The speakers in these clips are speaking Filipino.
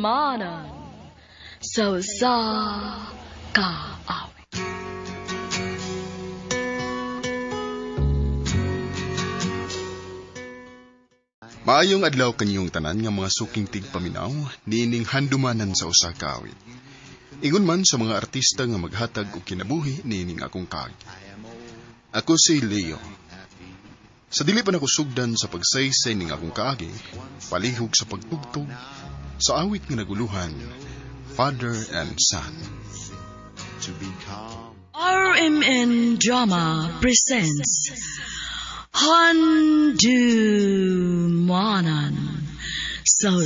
Handumanan sa kaawit. Maayong adlaw kanyong tanan nga mga suking tigpaminaw, nining handumanan sa usa ka awit. Ingon man sa mga artista nga maghatag og kinabuhi nining akong kaagi. Ako si Leo. Sa dili pa nako sugdan sa pagsaysay ning akong kaagi, palihog sa pagtugtog sa awit nga naguluhan, Father and Son. RMN Drama presents Handumanan sa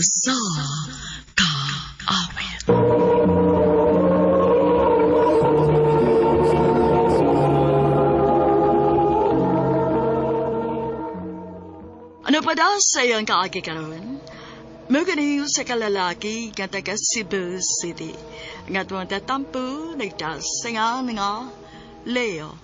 kaawit. Ano pa daw sa iyong kaagi karon? Maganayo sa kalalaki nga taga Cebu City. Nga tuwang tatampo, nagtasingan nga Leo.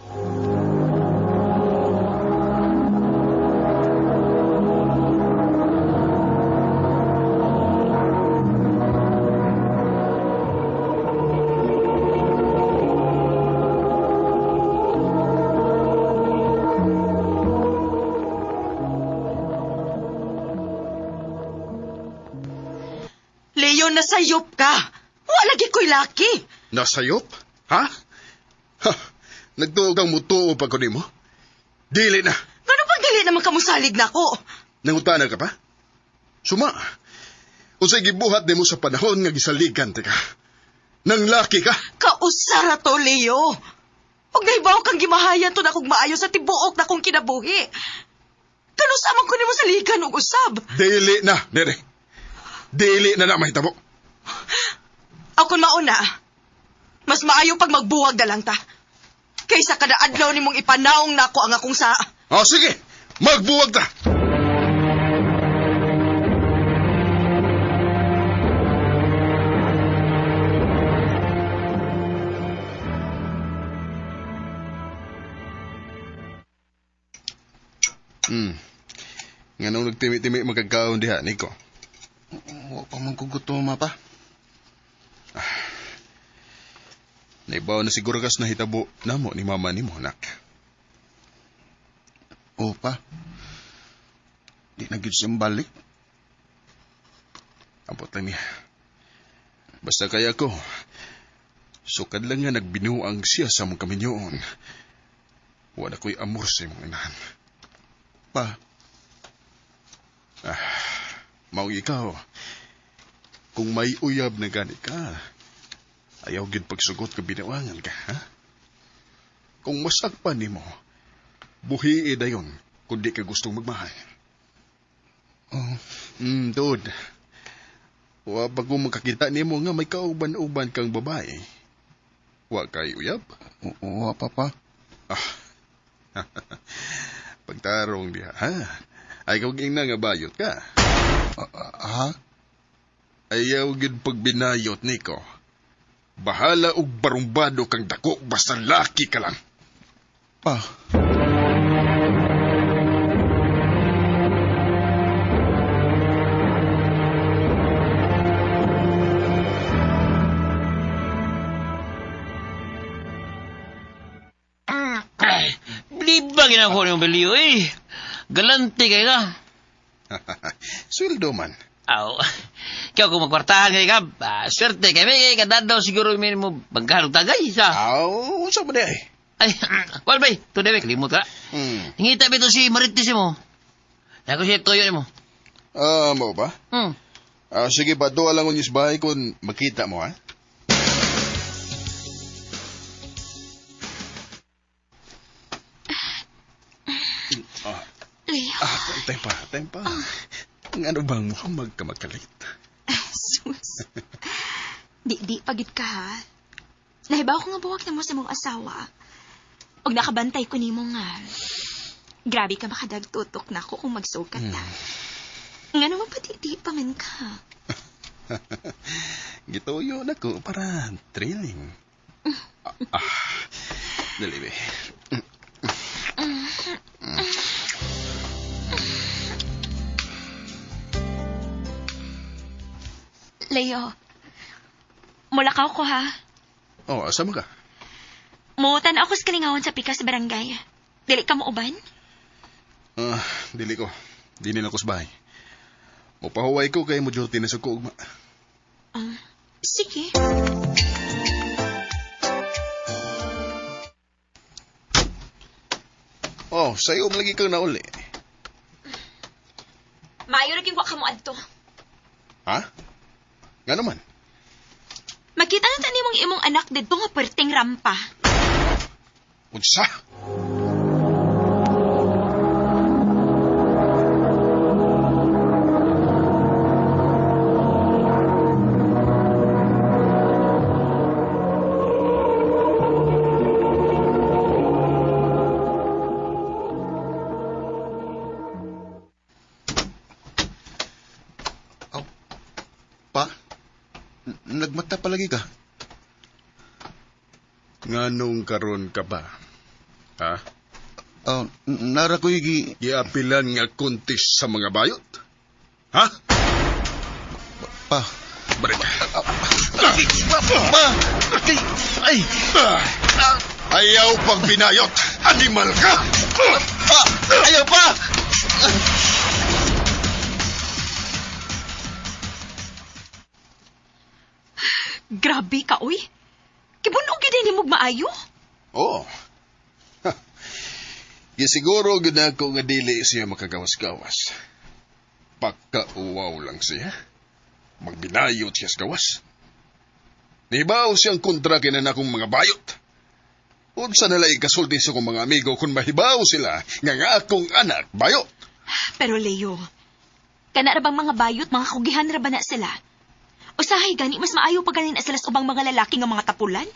Leo, nasayop ka. Wala lagi ko'y laki. Nasayop? Ha? Ha? Nagtuog ang mutuo pa ko nimo? Dili na. Ano pang dili naman kamusalig na ako? Nangutana ka pa? Suma. Unsay gibuhat nimo sa panahon nga gisaligan ka. Nang laki ka. Kausara to, Leo. Huwag nahibaw kang gimahayan to na kong maayo sa tibuok na kong kinabuhi. Kanusaman ko nimo sa ligan og usab. Dili na, Nere. Dili na na mahitabo. Ako mauna. Mas maayo pag magbuwag na lang ta. Kaysa kada adlaw nimong ipanaong nako ang akong sa... O sige, magbuwag ta. Nga nung nagtimi-timi magkagkaon diha, Nico. Wa pa man kugutuma pa. Naibaw na siguro kas na hitabo namo ni mama ni mo, nak. O pa. Di na gyud siyang balik. Ambot lang niya. Basta kaya ko, sukad lang nga nagbinuang siya sa mong kaminyoon. Wala ko'y amor sa imong inahan. Pa. Mao ikaw, kung may uyab na gani ka, ayaw gid pagsugot ka binawangan ka, ha? Kung masakpan nimo, buhi dayon kung di ka gustong magmahal. Dude, wa ba kung makakita nimo nga may kauban-uban kang babae, wa kay uyab? Wa pa pa. Pagtarong diha, ha? Ay kung ina nga bayot ka. Ha? Ayaw gid pagbinayot, Nico. Bahala og barumbado kang dako basta laki ka lang. Pa. Bliba ginako ng beliyo eh. Galante kayo ka. Sweldo man. Aw. Kaya kung magkwartahan kayo ka, swerte kayo. May kadadaw siguro may mo bangkalog tagay sa. Aw, unsa man ay? Ay, wal bay. Tuloy bay, kalimut ka. Hingita ba ito si Maritis mo? Naku siya toyo mo. Mo ba? Sige ba, doa lang unyos bahay kung makita mo, ha? Leo. Time pa. Ang ano bang muhamag ka magkalit? Sus. Di pagit ka, ha? Nahibaw ko nga buwak na mo sa mong asawa. Og nakabantay ko ni mo nga. Grabe ka makadagtutok na ako kung magsukat na. Nga naman patiti pa man ka. Gituyo na ko para thrilling. Dali, be. Leo, mulakaw ko ha. Oh, asa man ka? Muutan ako sa kalingawan sa pika sa barangay. Dili ka mo uban? Dili ko. Dili na ko sa bahay. Mupahuway ko kay mo duty na sa kuugma. Sige. Oh, sayo lagi kang nauli. Maayo naging waka mo adto. Ha? Nga naman. Makita na tani mong imong anak dito nga perting rampa. Unsa? Nagmata palagi ka. Nganong karon ka ba? Ha? Nara ko yung Giapilan nga kuntis sa mga bayot? Ha? pa. Balik. Pa! Ay! Ayaw pag binayot. Animal ka! Pa! Ayaw pa! Grabe ka, uy. Kibunog gid ni mong maayo. Oo. Gisiguro gid ako nga dili siya makagawas-gawas. Pagkauwaw lang siya. Magbinayot siya sa gawas. Nibaw siyang kontra kinan akong mga bayot. Unsa nila ikasulti sa kong mga amigo kung mahibaw sila nga akong anak bayot. Pero Leo, kana ra bang mga bayot, mga kugihan ra ba na sila? Usahay gani, mas maayo pa ganin sila sa ubang mga lalaki nga mga tapulan?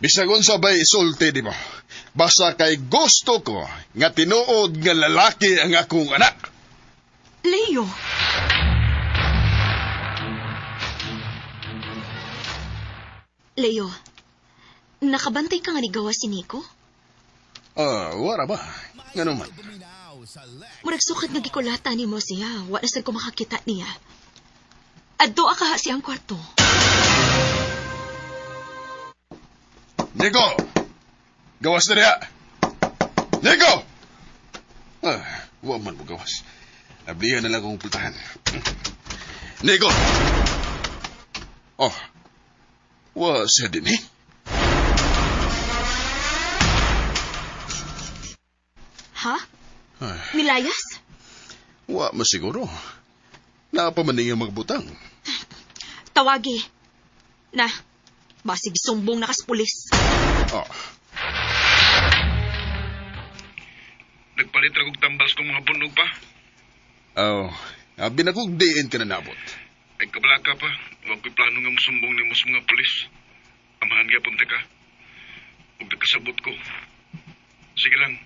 Bisag unsa bay isulti di mo. Basta kay gusto ko nga tinuod nga lalaki ang akong anak. Leo. Leo, nakabantay ka nga ni gawa si Nico? Wala ba? Nga naman. Murag sukat nga gikulata ni mo siya. Wala sad ko makakita niya. Adto ka siyang kwarto. Nico! Gawas na niya! Nico! Huwag man mo gawas. Nablihan na lang akong pultahan. Nico! Wa siya din eh. Ha? Nilayas? Wa masiguro. Napaman nga magbutang. Tawagi. Na, basig sumbong na kas pulis. Nagpalit ra kog tambals kong mga bunog pa. Abi na kong diin ka na nabot. Ay kabalaka pa. Huwag ko'y plano nga musumbong ni mo sa mga pulis. Amahan nga punta ka. Huwag nagkasabot ko. Sige lang.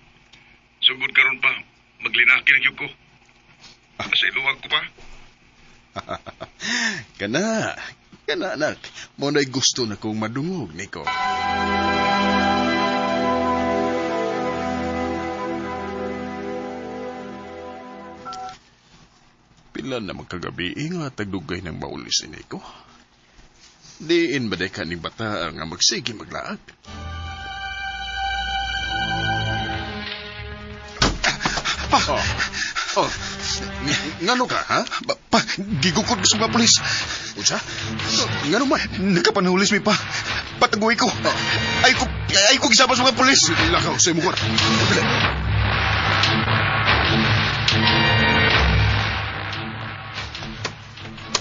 Sugod karon pa. Maglinaki na ko. Sa iluwag ko pa. Kana anak. Muna'y gusto na kong madungog, Nico. Pila na magkagabi nga tagdugay ng mauli si Nico. Diin ba ka ni bata nga magsige maglaag? Ngano ka, ha? Gigukod ko sa mga polis. Usa? Ngano man? Nagkapanahulis mi pa. Patagoy ko. Ay ko gisama sa mga polis. Lakaw sa imong kwarto. Dali.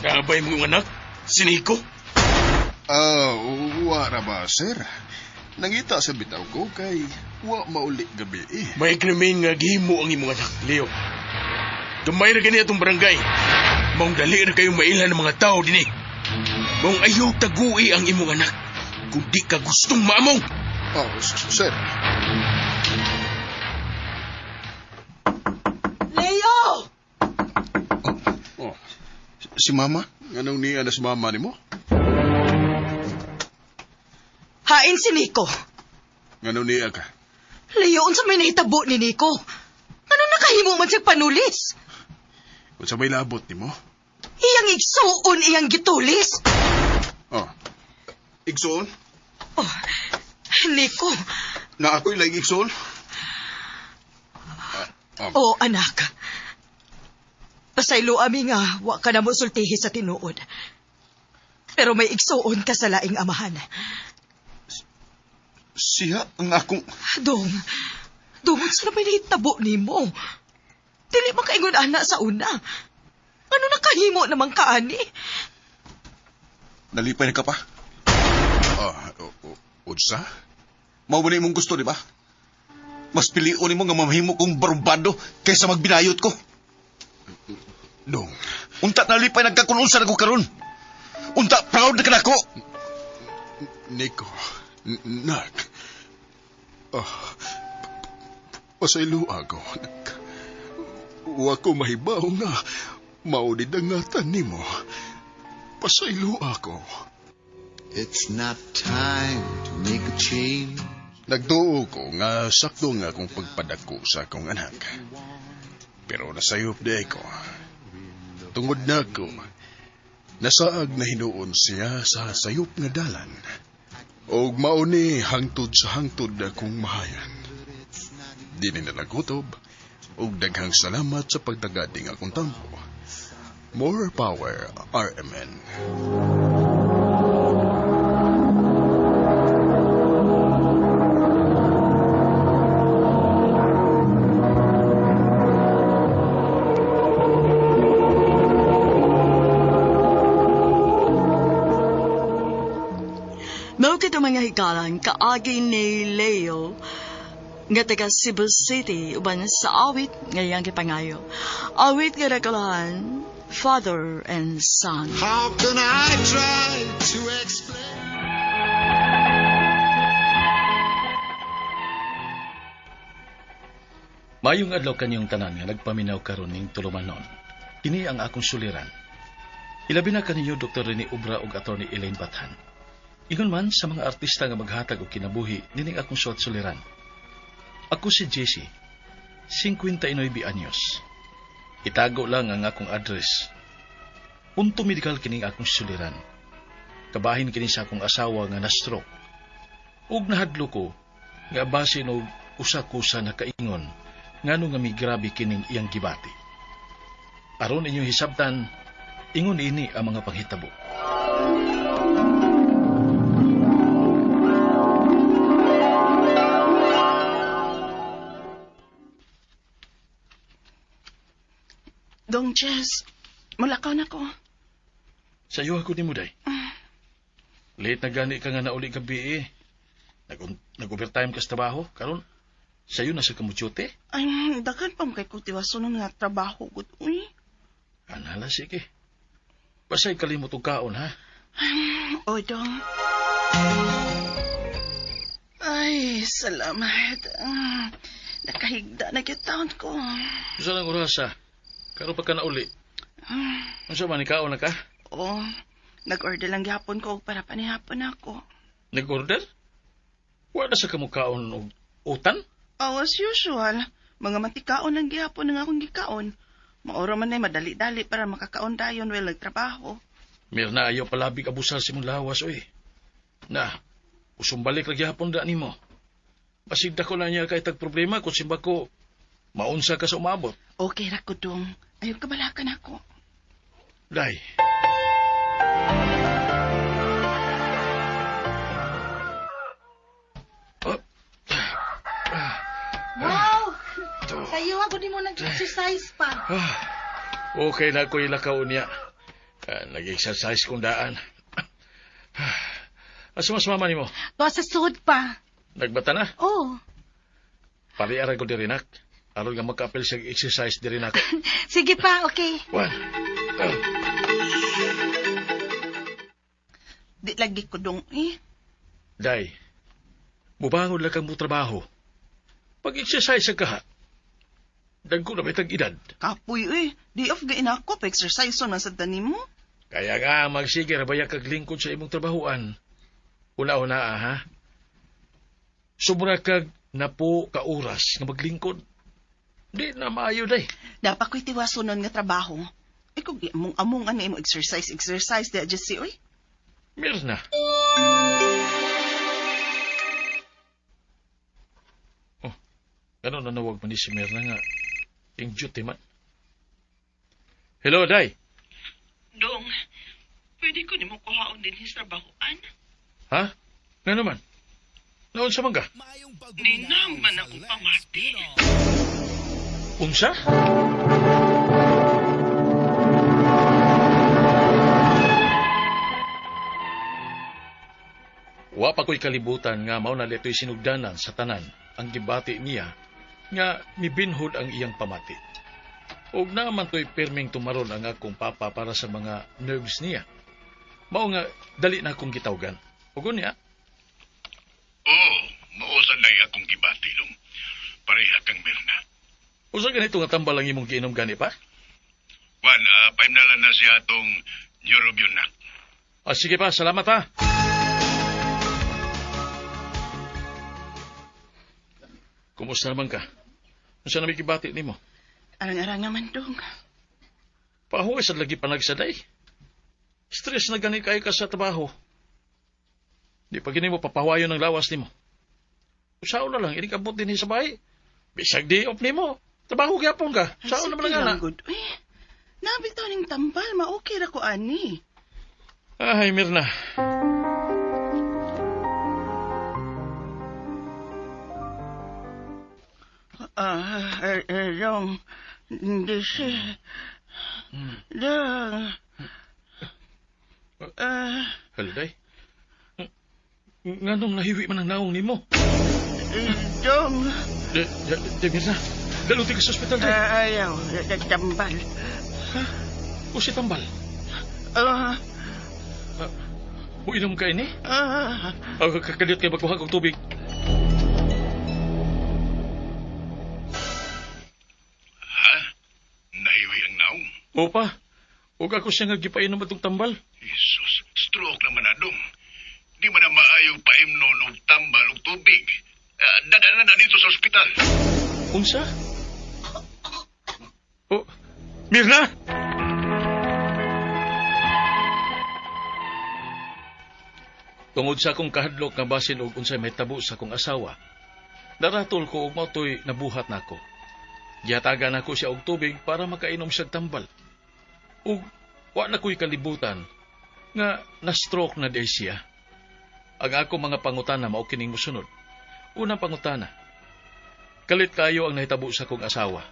Kabay mong anak? Si Nico? Wala ba, sir? Nangita sa bitaw ko kay wa mauli gabi eh. May krimen nga gihimo ang imong anak, Leo. Gamay ra gani atong barangay. Maong dali ra kayong mailhan ng mga tao din eh. Maong ayaw tagui ang imong anak. Kung di ka gustong maamong. Sir. Leo! Si Mama? Anong niya na sa mama ni mo? Hain si Nico. Anong niya ka? Leo, unsa may nahitabo ni Nico? Ano nakahimo man siyang panulis? Kung sa may labot ni mo? Iyang igsuon iyang gitulis. Oh. Igsoon? Oh, Nico. Na ako'y lang igsoon? Oh, anak. Pasaylo ami nga, wa ka na mo sultihi sa tinuod. Pero may igsuon ka sa laing amahan. Siya ang akong... Dong, sa na may nahitabo ni mo. Dili makaingon ana sa una. Ano nakahimo naman ka, ani? Nalipay na ka pa? Udsa? Mao ba na imong gusto, di ba? Mas piliun mo nga mamahimo kong barumbado kaysa magbinayot ko. Dong. Unta nalipay nagkakununsa na ko karon. Unta proud na ka na ko. Nico. Nak. Pasaylo ako. Wa ko mahibaw nga maudidangatan nimo. Pasaylo ako. It's not time to make a change. Nagtuo ko nga sakto nga akong pagpadako sa akong anak. Pero nasayop di ko. Tungod na ko, nasaag na hinuon siya sa sayop nga dalan. Og mauni hangtod sa hangtod akong mahayan. Dili na nagutob, og daghang salamat sa pagtagading akong tampo. More power, RMN. Mao kito mga hikalan kaagi ni Leo nga taga Cebu City uban sa awit ngayang gipangayo. Awit nga nagkalahan, Father and Son. How can I try to explain? Mayong adlaw kanyong tanan nga nagpaminaw karon ning tulumanon. Kini ang akong suliran. Ilabi na kaninyo Dr. Rene Obra ug Attorney Elaine Bathan. Ingon man sa mga artista nga maghatag og kinabuhi nining akong suwat suliran. Ako si Jessie, 59 anyos. Itago lang ang akong address. Punto medical kining akong suliran. Kabahin kini sa akong asawa nga na-stroke. Ug nahadlo ko nga basin og usa-kusa na kaingon ngano nga migrabe kining iyang gibati. Aron inyong hisabtan, ingon ini ang mga panghitabo. Dong Jess, mulakaw na ko. Sayo ako ni mo, day. Late na gani ka nga na uli gabi eh. Nag-overtime ka sa trabaho, karon sayo na sa kamutsyote. Ay, dagan pa mo kay kutiwaso ng nga trabaho, good uy. Anala, sige. Basay kalimot og kaon, ha? O, Dong. Ay, salamat. Nakahigda na taon ko. Saan ang oras, ha? Karon pa ka na uli. Ano sa manikaon na ka? Oo, nag-order lang gihapon ko para panihapon ako. Nag-order? Wala sa kamukhaon og utan? Oh, as usual. Mga matikaon lang gihapon ng akong gikaon. Maura man ay madali-dali para makakaon dayon while nagtrabaho. Mirna ayaw palabig abusar si mong lawas, oy. Na, usong balik lagi hapon da ni mo. Pasigda ko na niya kay tag problema kung simba ko maunsa ka sa umabot. Okay ra ko, Dong. Ayaw kabalakan ako. Day. Wow! Kayo ako di mo nag-exercise pa. Okay na ko ilakaw niya. Nag-exercise kong daan. Asa mas mama ni mo? Tuwa sa suod pa. Nagbata na? Oo. Paliaran ko dirinak. Aron nga magka-apel sa exercise dirinak. Sige pa, okay. One. Di lagi ko, Dong, eh. Day, mubangon lang kang mo trabaho. Pag-exercise sa kaha. Dagko na may tag-edad. Kapoy, eh. Di off gain ako pa exercise so nasa tanim mo. Kaya nga, magsige rabaya kag lingkod sa imong trabahoan. Una-una, ha? Sobra kag napo ka oras nga maglingkod. Di na maayo, day. Dapat ko'y tiwasonon nga trabaho. Kung among ano mo exercise di adjust si oy. Mirna. Oh, ano nanawag man ni si Mirna nga yung duty man. Hello, Day. Dong, pwede ko ni mo kuhaon din sa trabahoan. Ha? Nga naman? Naon sa mangga? Ninaman ako pamati. Unsa? Wa pa ko'y kalibutan nga mao na lito'y sinugdanan sa tanan ang gibati niya nga mibinhod ang iyang pamati. Og naman to'y perming tumaron ang akong papa para sa mga nerves niya. Mao nga dali na akong gitawgan. Ugo niya. Oo, mausan na akong gibati dong. Pareha kang Mirna. Usa ganito nga tambal ang imong giinom gani pa? Juan, paimnalan na siya atong Neurobion na. Sige pa, salamat ha. Kumusta naman ka? Unsa na may kibati nimo? Arang-arang naman dong. Pahuwi sa lagi panagsaday. Stress na gani kay ka sa trabaho. Di pa gini mo papawayo ng lawas nimo. Usaon na lang, inikabot din sa bahay. Bisag di off nimo. Trabaho gyapon ka. Usaon naman lang ana. Nabitaw ning tambal, ma-okay ra ko ani. Ay, Mirna. Dong, hindi siya. Dong. Haliday? Nga nung nahiwi man ang naong nimo? Dong. Mirna, daluti ka sa ospital day. Ayaw, tambal. Ha? O si tambal? Uinom ka ini? Kakadit kayo magkuhag og tubig. Ha? Nahiwi ang naong? Opa, huwag ako siya nga gipainom atong tambal. Jesus, stroke naman na dong. Di man na maayong paimnon o tambal o tubig. Dadala na dito sa ospital. Unsa? Oh, Mirna! Tungod sa akong kahadlok nga basin og unsay may tabo sa akong asawa, daratol ko og mautoy nabuhat nako. Gihatagan nako siya og tubig para makainom siya tambal. Ug wa na ko'y kalibutan nga na-stroke na day siya. Ang ako mga pangutana mao kining mosunod. Unang pangutana, kalit kayo ang nahitabo sa akong asawa.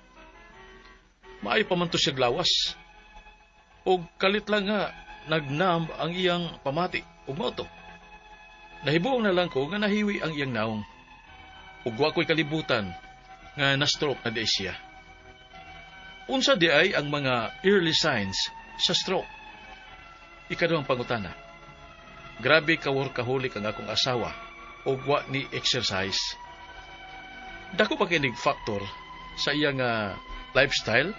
Maayo pa man to siya glawas. Og kalit lang nga nagnam ang iyang pamati ug mao to. Nahibuong na lang ko nga nahiwi ang iyang naong. Ug wa ko'y kalibutan nga na-stroke na day siya. Unsa di ay ang mga early signs sa stroke? Ikaduhang pangutana, grabe ka-workaholic ang akong asawa ug wa ni exercise. Dako ba kinig factor sa iyang lifestyle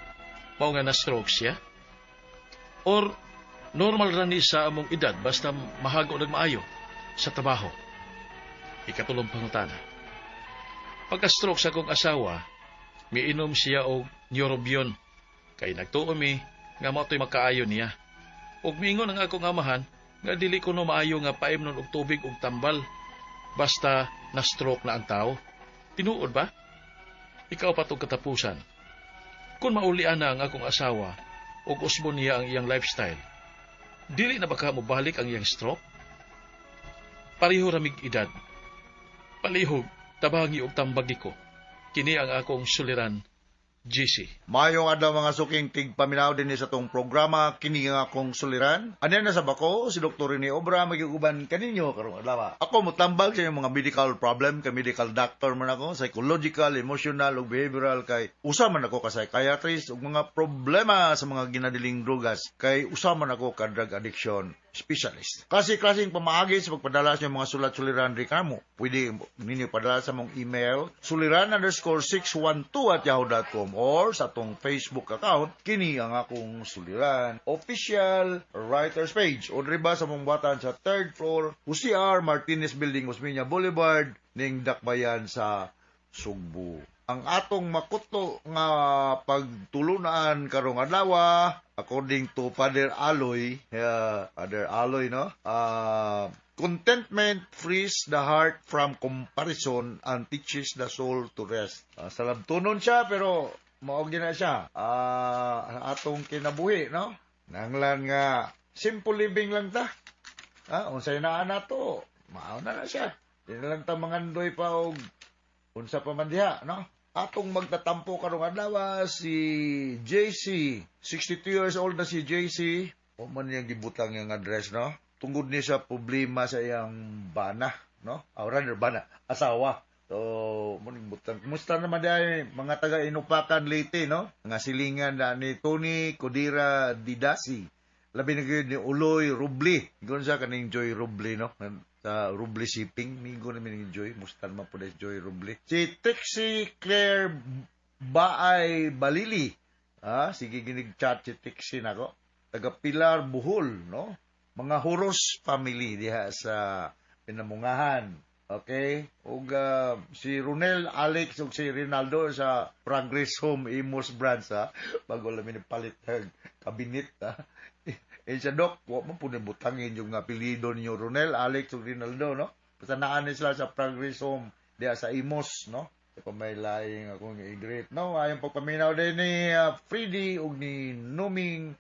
mao nga na-stroke siya? Or normal ra ni sa among edad basta mahago nagmaayo sa trabaho? Ikatulong pangutana, pagka-stroke sa akong asawa, miinom siya og Neurobion kay nagtuo mi nga matoy makaayo niya. Ug miingon ang akong amahan nga dili ko no maayo nga paimnon og tubig ug tambal basta na-stroke na ang tao. Tinuod ba? Ikaw pa tong katapusan. Kung maulian na ang akong asawa ug usbon niya ang iyang lifestyle, dili na baka mobalik ang iyang stroke? Pareho ramig edad. Palihog, tabangi og tambagi ko. Kini ang akong suliran, GC. Mayong adlaw mga suking tigpaminaw din sa tong programa kini nga akong suliran. Ano na sa bako si Dr. Rene Obra magiguban kaninyo karong adlaw. Ako motambag sa inyong mga medical problem kay medical doctor man ako, psychological, emotional ug behavioral kay usa man ako ka psychiatrist ug mga problema sa mga ginadiling drugas kay usa man ako ka drug addiction specialist. Klaseng pamaagi sa pagpadala sa mga sulat-suliran ri kamo. Pwede ninyo padala sa mong email suliran_612@yahoo.com or sa atong Facebook account kini ang akong suliran official writers page o driba sa mong batan sa 3rd floor UCR Martinez Building, Osmeña Boulevard ning Dakbayan sa Sugbo. ang atong makuto nga pagtulunan karong adlaw according to Father Aloy, no? Contentment frees the heart from comparison and teaches the soul to rest. Sa labtunon siya pero mao na siya. Atong kinabuhi, no? Nanglan nga simple living lang ta. Unsay naa nato, mao na siya. Di na lang ta mangandoy pa og unsa pa man diha, no? Atong magtatampo karong adlaw si JC, 62 years old na si JC. O man yang gibutang yang address, no? Tungod ni sa problema sa iyang bana, no? Rather bana, asawa. So, muning butang. Kumusta naman dahil mga taga-Inupakan Leyte, no? Nga silingan na ni Tony Codira Didasi. Labi na ni Uloy Rubli. Gano'n siya kaning Joy Rubli, no? Sa Rubli Shipping. Migo namin ni Joy. Mustan man po na Joy Rubli. Si Trixie Claire Baay Balili. Sige ginig-chat si Trixie na ko. Taga Pilar Buhol, no? Mga Huros family diha sa Pinamungahan. Okay? Ug si Ronel, Alex, ug si Rinaldo sa Progress Home Imus Branch, bago lamin palit ng kabinet, siya, Dok, huwag mo po butangin yung apelido ninyo, Ronel, Alex, ug Rinaldo, no? Pasanaan sila sa Progress Home diha sa Imus, no? Ito may laing akong i-greet. No, ayong pagpaminaw din ni Freddy ug ni Numing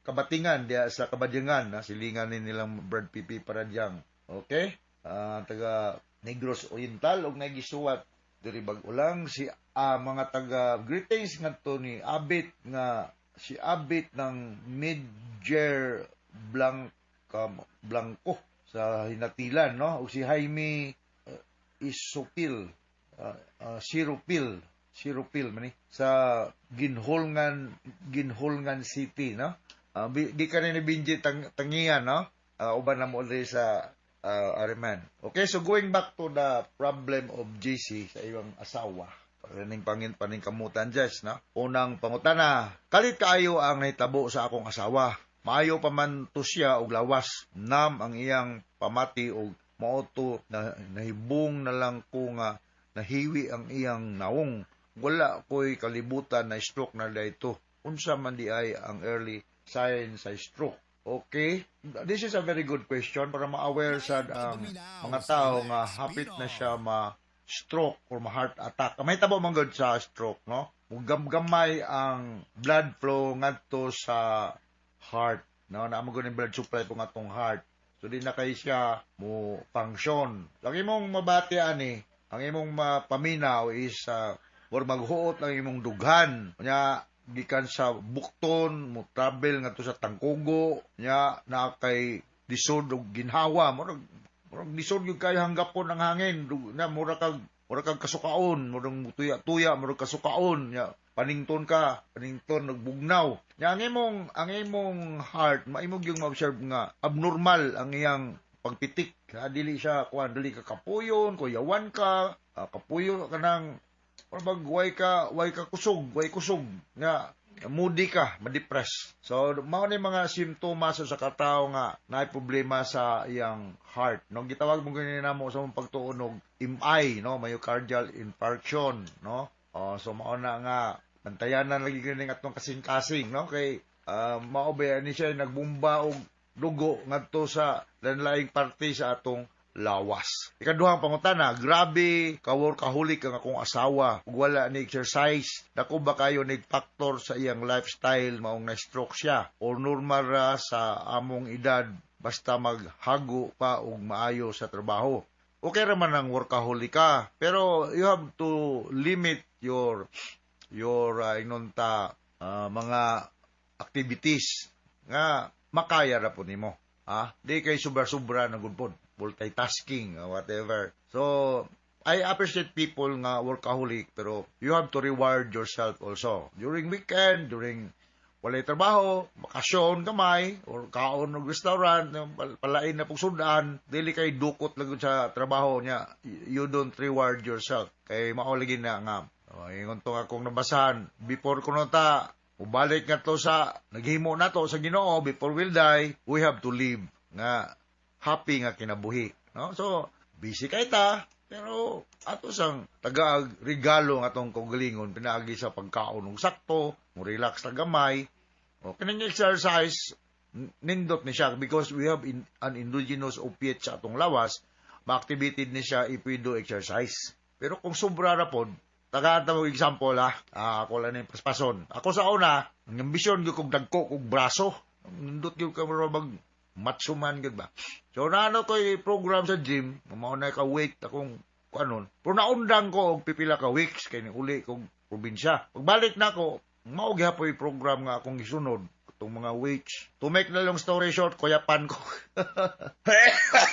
Kabatingan diya sa Kabadyangan, silingan ni nilang Brad Pipi Paradyang. Okay? Taga Negros Oriental ug nagisuwat diri bag-ulang si mga taga greetings ngadto ni Abit nga si Abit ng Midger Blanco sa Hinatilan, no? Ug si Jaime Isopil Sirupil man sa Ginholngan City, no? Di ka rin nabinji tangian, no? Uban na mo rin sa Ariman. Okay, so going back to the problem of JC sa iyong asawa. Parining paningkamutan, Jess, no? Unang pangutana, kalit kaayo ang nahitabo sa akong asawa. Maayo pa man to siya og lawas. Nam ang iyang pamati og mauto na nahibong na lang ko nga nahiwi ang iyang naong. Wala ko'y kalibutan na stroke na dayto. Unsa man di ay ang early sign sa stroke. Okay? This is a very good question para ma-aware sa mga tao nga hapit na siya ma-stroke or ma-heart attack. May tabo man gud sa stroke, no? Gamay ang blood flow ngadto sa heart, no? Naamo gud ang blood supply po ngatong heart. So di na kay siya mo function. Lagi mong mabati ani, ang imong mapaminaw is or maghuot ang imong dughan. Nya gikan sa Bukton, mo travel ngadto sa Tangkugo, nya na kay disod og ginhawa, murag disod gyud kay hanggapon ang hangin, na murag kag kasukaon, murag tuya-tuya, murag kasukaon, nya panington nagbugnaw. Nya ang imong heart, maimog yung ma-observe nga abnormal ang iyang pagpitik. Dili siya dili ka kapuyon, kuyawan ka, kapuyo ka nang way ka kusog nga moody ka, ma-depress. So mao ni mga simptomas sa katao nga naay problema sa iyang heart. No, gitawag mo gani namo sa mong pagtuon og MI, no, myocardial infarction, no. So mao na nga bantayanan lagi gani atong kasing-kasing, no, kay mao ba ni siya nagbumba og dugo ngadto sa lain-laing parte sa atong lawas. Ikaduhang pangutana, grabe ka-workaholic ang akong asawa. Wala ni exercise. Dako ba kayo ni factor sa iyang lifestyle maong na-stroke siya? O normal ra sa among edad basta maghago pa og maayo sa trabaho? Okay raman ang workaholic ka, pero you have to limit your mga activities nga makaya ra po nimo. Di kay sobra-sobra na gud pod. Multitasking, whatever. So, I appreciate people nga workaholic, pero you have to reward yourself also. During weekend, during walay trabaho, bakasyon kamay, or kaon ng restaurant, palain na pagsundan, dili kay dukot lang sa trabaho niya, you don't reward yourself. Kay maulagin na nga. Ingon to akong nabasahan, before ko nata, ubalik nga to sa, naghimo na to sa Ginoo, before we'll die, we have to live nga happy nga kinabuhi, no? So busy kay ta, Pero ato sang taga-regalo nga atong kaugalingon pinaagi sa pagkaon ug sakto, mo relax na gamay. O kining exercise nindot ni siya because we have an endogenous opiate sa atong lawas, ma-activated ni siya if we do exercise. Pero kung sobra ra pod, tagaan ta mo example ako lang ni paspason. Ako sa una, ang ambisyon ko kog dagko kog braso. Nindot gyud ka mag macho man gyud ba. So naano ko program sa gym, mao na ka weight akong kanon. Pero naundang ko og pipila ka weeks kay ni uli kog probinsya. Pagbalik na ko, mao gyapon program nga akong gisunod itong mga weights. To make na long story short, kuyapan ko.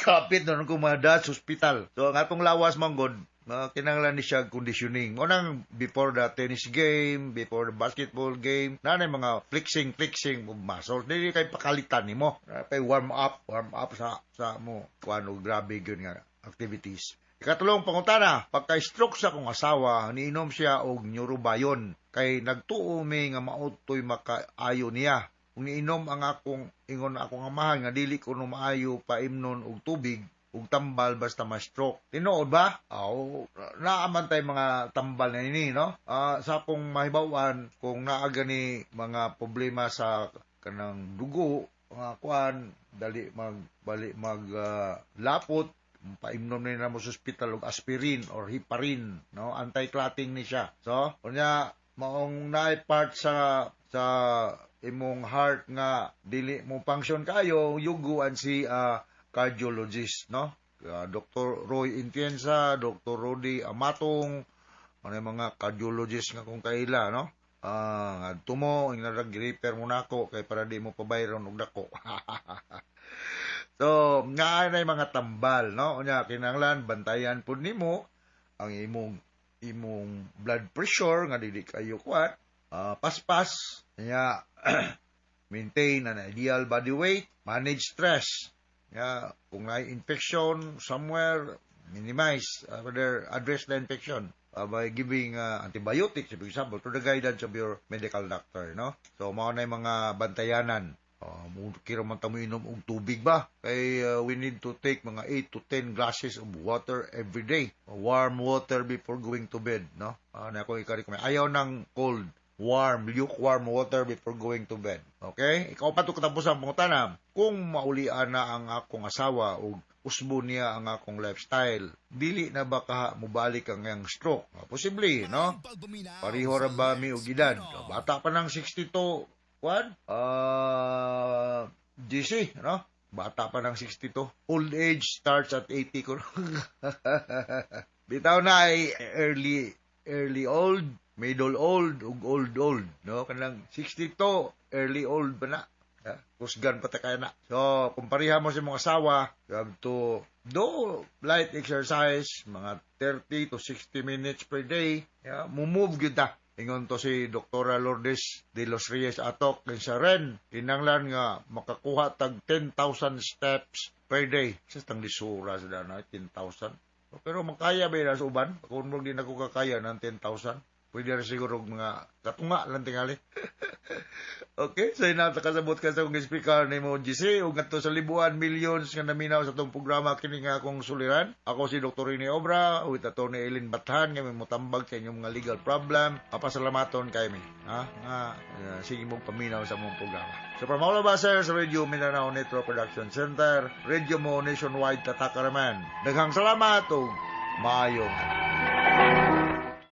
Kapit na ko mada sa hospital. So ang atong lawas manggod, kinanglan ni siya conditioning. Unang before the tennis game, before the basketball game, nanay mga flexing of muscles. Dili kay pakalitan nimo. Kay warm up sa mo. Kuano grabe gyud nga activities. Ikatulong pangutana, pagka-stroke sa akong asawa, niinom siya og neurobayon. Kay nagtuo mi nga mautoy makaayo niya. Kung niinom ang akong ingon akong amahan nga dili ko no maayo paimnon og tubig, ug tambal basta ma-stroke. Tinuod ba? Naamantay mga tambal na ini, no? Sa akong mahibawan, kung naaga ni mga problema sa kanang dugo, mga kuan, dali lapot, paimnom na mo sa hospital og aspirin or heparin, no? Anti-clotting ni siya. So, kunya, maong naay part sa imong heart nga dili mo function kayo, yuguan si cardiologist, no? Dr. Roy Intienza, Dr. Rodi Amatong, mga cardiologist nga kung kaila, no? Tumo, nag-repair mo na ako, kay para di mo pabayron og dako. So, nga na mga tambal, no? Unya, kinanglan, bantayan po nimo ang imong blood pressure, nga dili kayo kuat, paspas, nga, maintain an ideal body weight, manage stress, kung may infection somewhere, minimize, address the infection by giving antibiotics, for example, to the guidance of your medical doctor, no? So, mao na yung mga bantayanan. Kira man tamo inom og tubig ba? Kay we need to take mga 8 to 10 glasses of water every day. Warm water before going to bed, no? Na ko i-recommend. Ayaw ng cold. Lukewarm water before going to bed. Okay? Ikaw pa ito katapos ang pangutana. Kung maulian na ang akong asawa o usbo niya ang akong lifestyle, dili na ba ka mubalik ang iyang stroke? Posible, no? Pariho ra ba mi og edad? Bata pa ng 62, GC, no? Bata pa ng 62. Old age starts at 80 ko. Bitaw na ay early old, middle old, ug old, no? Kanang 62, early old ba na? Kusgan pa ta kaya na. So, kung pariha mo sa mga asawa, you have to do light exercise, mga 30 to 60 minutes per day. Mumove yun ta. Ingon to si Dr. Lourdes de los Reyes Atok, sa ren, kinanglan nga makakuha tag 10,000 steps per day. Sa tang lisura sila na 10,000. Pero makaya ba yun sa uban? Kung mo din ako kakaya ng 10,000, pwede rin siguro mga katunga lang tingali. Okay, so kasabot ka sa kong speaker ni mo GC, ug ngadto sa libuan, millions nga naminaw sa itong programa kini nga akong suliran. Ako si Dr. Rene Obra, with Atty. Eileen Bathan, nga may mutambag sa inyong mga legal problem. Papasalamaton kay mi. Sige mong paminaw sa mong programa. So from all of us here sa Radio Mindanao Network Production Center, Radio mo nationwide tatakaraman. Daghang salamat ug maayong